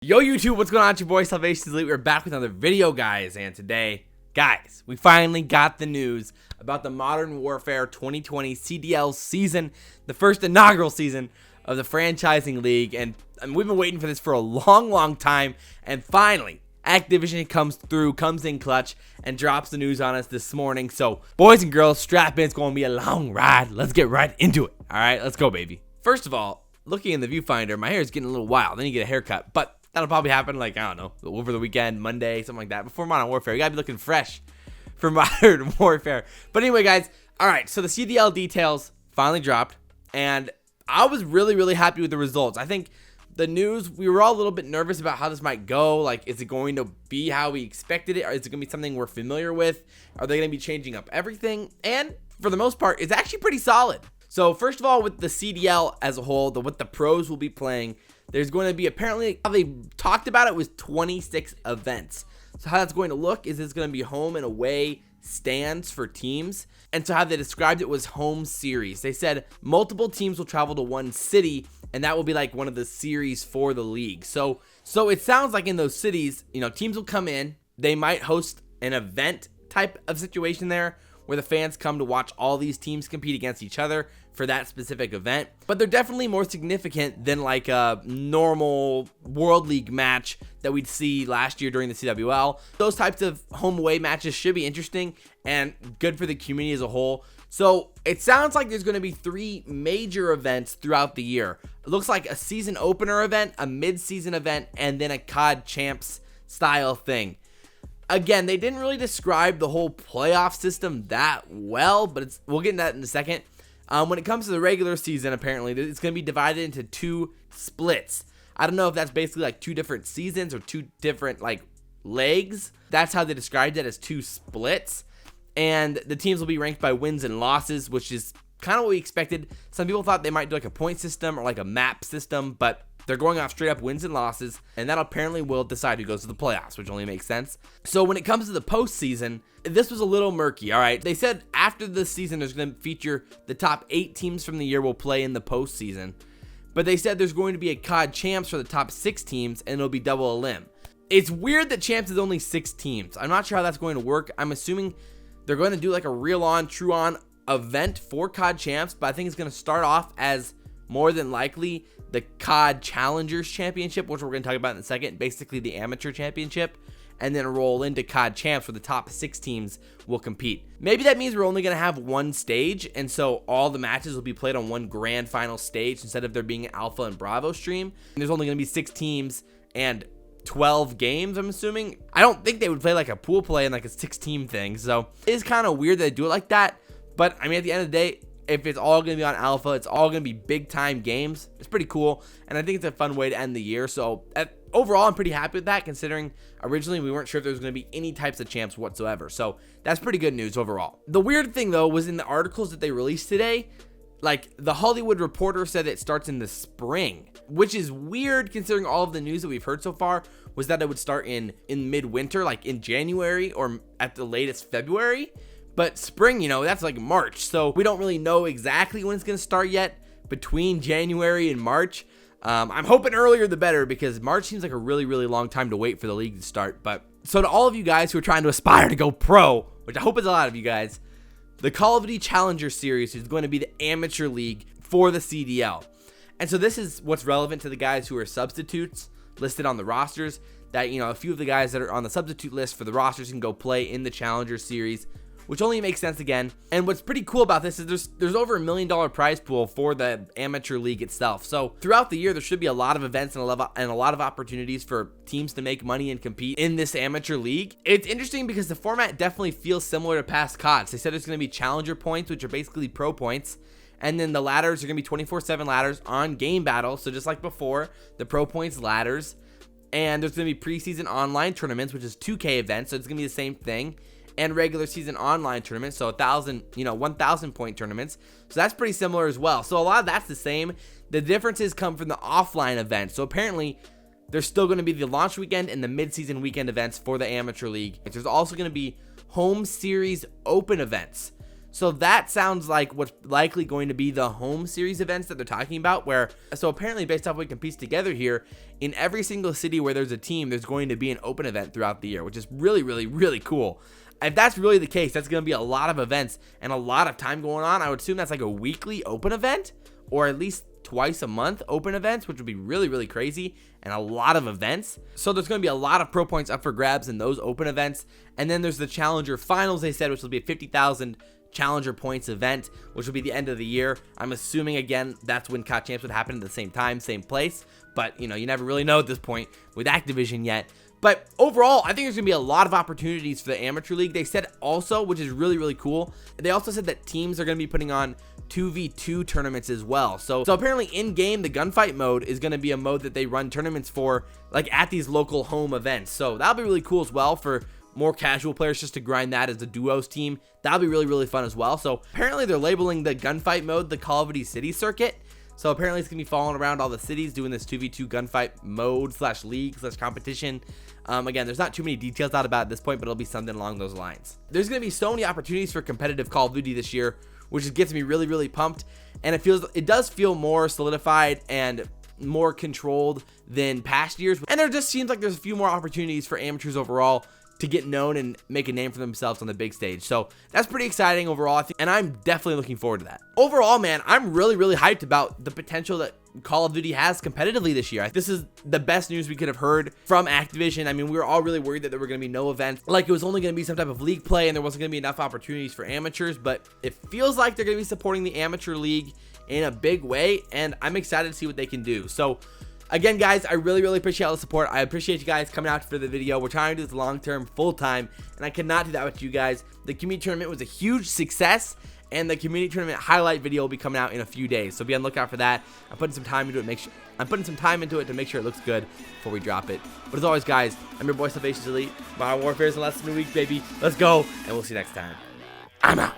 Yo YouTube, what's going on? It's your boy SalvationsElite. We're back with another video, guys, and today, guys, we finally got the news about the Modern Warfare 2020 CDL season, the first inaugural season of the franchising league, and we've been waiting for this for a long time, and finally, Activision comes in clutch, and drops the news on us this morning. So, boys and girls, strap in. It's going to be a long ride. Let's get right into it. All right, let's go, baby. First of all, looking in the viewfinder, my hair is getting a little wild. Then you get a haircut, but that'll probably happen, like, I don't know, over the weekend, Monday, something like that. Before Modern Warfare, you gotta be looking fresh for Modern Warfare. But anyway, guys, all right, so the CDL details finally dropped, and I was really happy with the results. I think the news, we were all a little bit nervous about how this might go. Like, is it going to be how we expected it? Or is it going to be something we're familiar with? Are they going to be changing up everything? And for the most part, it's actually pretty solid. So first of all, with the CDL as a whole, what the pros will be playing, there's going to be, apparently, how they talked about it was 26 events. So how that's going to look is it's going to be home and away stands for teams. And so how they described it was home series. They said multiple teams will travel to one city, and that will be like one of the series for the league. So it sounds like in those cities, you know, teams will come in. They might host an event type of situation there, where the fans come to watch all these teams compete against each other for that specific event. But they're definitely more significant than like a normal World League match that we'd see last year during the CWL. Those types of home away matches should be interesting and good for the community as a whole. So it sounds like there's going to be 3 major events throughout the year. It looks like a season opener event, a mid-season event, and then a COD Champs style thing. Again, they didn't really describe the whole playoff system that well, but we'll get into that in a second. When it comes to the regular season, apparently, it's going to be divided into 2 splits. I don't know if that's basically like 2 different seasons or 2 different like legs. That's how they described it, as 2 splits. And the teams will be ranked by wins and losses, which is kind of what we expected. Some people thought they might do like a point system or like a map system, but they're going off straight up wins and losses, and that apparently will decide who goes to the playoffs, which only makes sense. So when it comes to the postseason, this was a little murky, all right? They said after this season, there's going to feature the top 8 teams from the year will play in the postseason. But they said there's going to be a COD Champs for the top 6 teams, and it'll be double elim. It's weird that Champs is only 6 teams. I'm not sure how that's going to work. I'm assuming they're going to do like a real on, true on event for COD Champs, but I think it's going to start off as more than likely the COD Challengers Championship, which we're going to talk about in a second, basically the amateur championship, and then roll into COD Champs where the top 6 teams will compete. Maybe that means we're only going to have one stage, and so all the matches will be played on one grand final stage instead of there being an Alpha and Bravo stream. And there's only going to be 6 teams and 12 games, I'm assuming. I don't think they would play like a pool play and like a 6-team thing, so it is kind of weird that they do it like that. But I mean, at the end of the day, if it's all going to be on Alpha, it's all going to be big-time games. It's pretty cool, and I think it's a fun way to end the year. So overall, I'm pretty happy with that, considering originally we weren't sure if there was going to be any types of champs whatsoever. So that's pretty good news overall. The weird thing, though, was in the articles that they released today, like the Hollywood Reporter said it starts in the spring, which is weird considering all of the news that we've heard so far was that it would start in midwinter, like in January or at the latest February. But spring, you know, that's like March. So we don't really know exactly when it's going to start yet between January and March. I'm hoping earlier the better, because March seems like a really long time to wait for the league to start. But so to all of you guys who are trying to aspire to go pro, which I hope is a lot of you guys, the Call of Duty Challenger Series is going to be the amateur league for the CDL. And so this is what's relevant to the guys who are substitutes listed on the rosters, that, you know, a few of the guys that are on the substitute list for the rosters can go play in the Challenger Series, which only makes sense again. And what's pretty cool about this is there's over $1 million prize pool for the amateur league itself. So throughout the year, there should be a lot of events and a lot of opportunities for teams to make money and compete in this amateur league. It's interesting because the format definitely feels similar to past CODs. They said there's going to be challenger points, which are basically pro points. And then the ladders are going to be 24/7 ladders on game battle. So just like before, the pro points ladders. And there's going to be preseason online tournaments, which is 2K events. So it's going to be the same thing. And regular season online tournaments, so 1,000 point tournaments. So that's pretty similar as well. So a lot of that's the same. The differences come from the offline events. So apparently there's still going to be the launch weekend and the mid-season weekend events for the amateur league. There's also going to be home series open events. So that sounds like what's likely going to be the home series events that they're talking about, so apparently based off what we can piece together here, in every single city where there's a team, there's going to be an open event throughout the year, which is really, really, really cool. If that's really the case, that's going to be a lot of events and a lot of time going on. I would assume that's like a weekly open event, or at least twice a month open events, which would be really, really crazy, and a lot of events. So there's going to be a lot of pro points up for grabs in those open events. And then there's the Challenger Finals, they said, which will be a 50,000 Challenger points event, which will be the end of the year. I'm assuming, again, that's when COD Champs would happen at the same time, same place. But, you know, you never really know at this point with Activision yet. But overall, I think there's going to be a lot of opportunities for the Amateur League. They said also, which is really, really cool, they also said that teams are going to be putting on 2v2 tournaments as well. So apparently in-game, the gunfight mode is going to be a mode that they run tournaments for, like at these local home events. So that'll be really cool as well for more casual players just to grind that as a duos team. That'll be really, really fun as well. So apparently they're labeling the gunfight mode the Call of Duty City Circuit. So apparently it's going to be following around all the cities doing this 2v2 gunfight mode / league / competition. Again, there's not too many details out about it at this point, but it'll be something along those lines. There's going to be so many opportunities for competitive Call of Duty this year, which gets me really, really pumped. And it does feel more solidified and more controlled than past years. And there just seems like there's a few more opportunities for amateurs overall to get known and make a name for themselves on the big stage. So that's pretty exciting overall, I think, and I'm definitely looking forward to that. Overall, man, I'm really, really hyped about the potential that Call of Duty has competitively this year. This is the best news we could have heard from Activision. I mean, we were all really worried that there were going to be no events, like it was only going to be some type of league play and there wasn't going to be enough opportunities for amateurs, but it feels like they're going to be supporting the amateur league in a big way, and I'm excited to see what they can do. So again, guys, I really, really appreciate all the support. I appreciate you guys coming out for the video. We're trying to do this long-term, full-time, and I could not do that with you guys. The community tournament was a huge success, and the community tournament highlight video will be coming out in a few days. So be on the lookout for that. I'm putting some time into it. I'm putting some time into it to make sure it looks good before we drop it. But as always, guys, I'm your boy SalvationsElite. Modern Warfare is in less than a week, baby. Let's go, and we'll see you next time. I'm out.